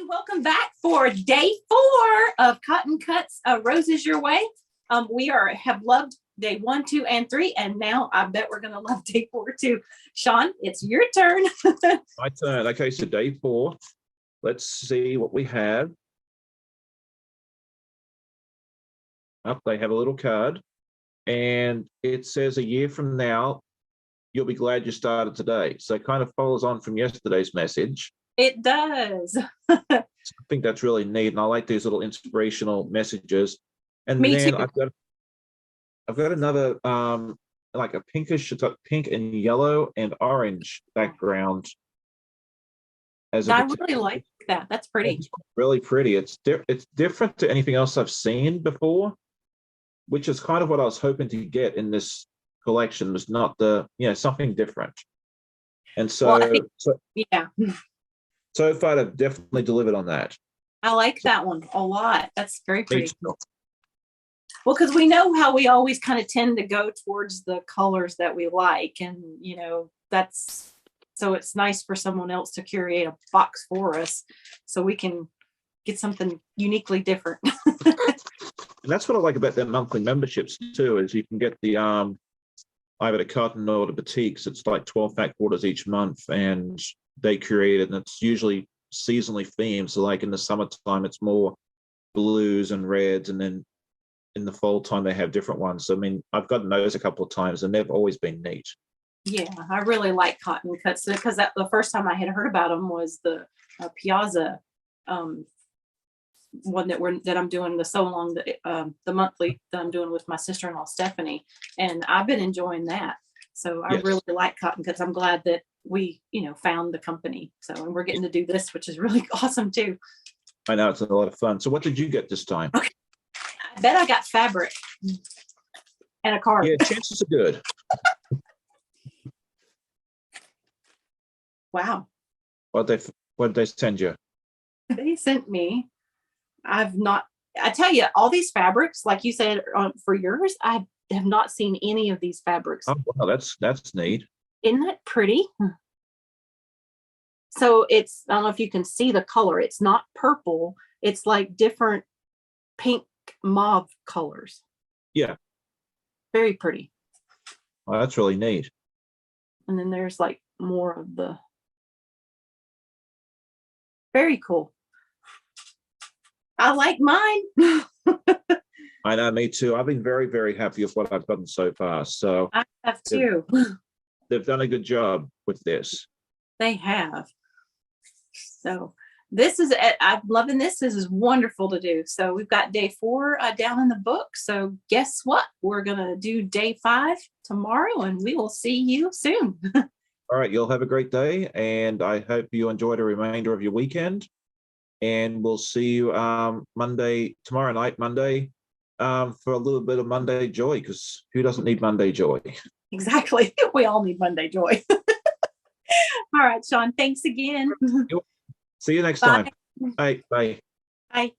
Welcome back for day 4 of Cotton Cuts Roses Your Way. Have loved day 1, 2, and 3, and now I bet we're going to love day 4 too. Sean, it's your turn. My turn. Okay, so day 4. Let's see what we have. Up, they have a little card, and it says a year from now, you'll be glad you started today. So it kind of follows on from yesterday's message. It does. So I think that's really neat, and I like these little inspirational messages. And Me then too. I've got another like a pinkish, it's got pink and yellow and orange background. I really like that. That's pretty. It's really pretty. It's different to anything else I've seen before, which is kind of what I was hoping to get in this collection, was not something different. And so, yeah. So far, I've definitely delivered on that. I like that one a lot. That's very pretty. Well, because we know how we always kind of tend to go towards the colors that we like. And, so it's nice for someone else to curate a box for us so we can get something uniquely different. And that's what I like about their monthly memberships too, is you can get the either the cotton or the boutiques. It's like 12 fat quarters each month, and they create it, and it's usually seasonally themed. So like in the summertime, it's more blues and reds, and then in the fall time, they have different ones. So, I mean, I've gotten those a couple of times, and they've always been neat. Yeah, I really like Cotton Cuts because the first time I had heard about them was the Piazza one that I'm doing the the monthly that I'm doing with my sister-in-law Stephanie, and I've been enjoying that. So I really like Cotton Cuts. I'm glad that we found the company. So, and we're getting to do this, which is really awesome too. I know, it's a lot of fun. So what did you get this time? Okay. I bet I got fabric and a card. Yeah, chances are good. Wow. What did they send you? They sent me, I tell you, all these fabrics, like you said, for yours, I have not seen any of these fabrics. Oh, wow, that's neat. Isn't that pretty? So I don't know if you can see the color. It's not purple. It's like different pink mauve colors. Yeah. Very pretty. Well, that's really neat. And then there's like more of the, very cool. I like mine. I know, me too. I've been very, very happy with what I've gotten so far. So I have too. They've done a good job with this. They have. So I'm loving this. This is wonderful to do. So we've got day 4 down in the book. So guess what? We're going to do day 5 tomorrow, and we will see you soon. All right. You'll have a great day, and I hope you enjoy the remainder of your weekend. And we'll see you tomorrow night, Monday, for a little bit of Monday joy, because who doesn't need Monday joy? Exactly. We all need Monday joy. All right, Sean, thanks again. See you next time. Bye. Bye. Bye.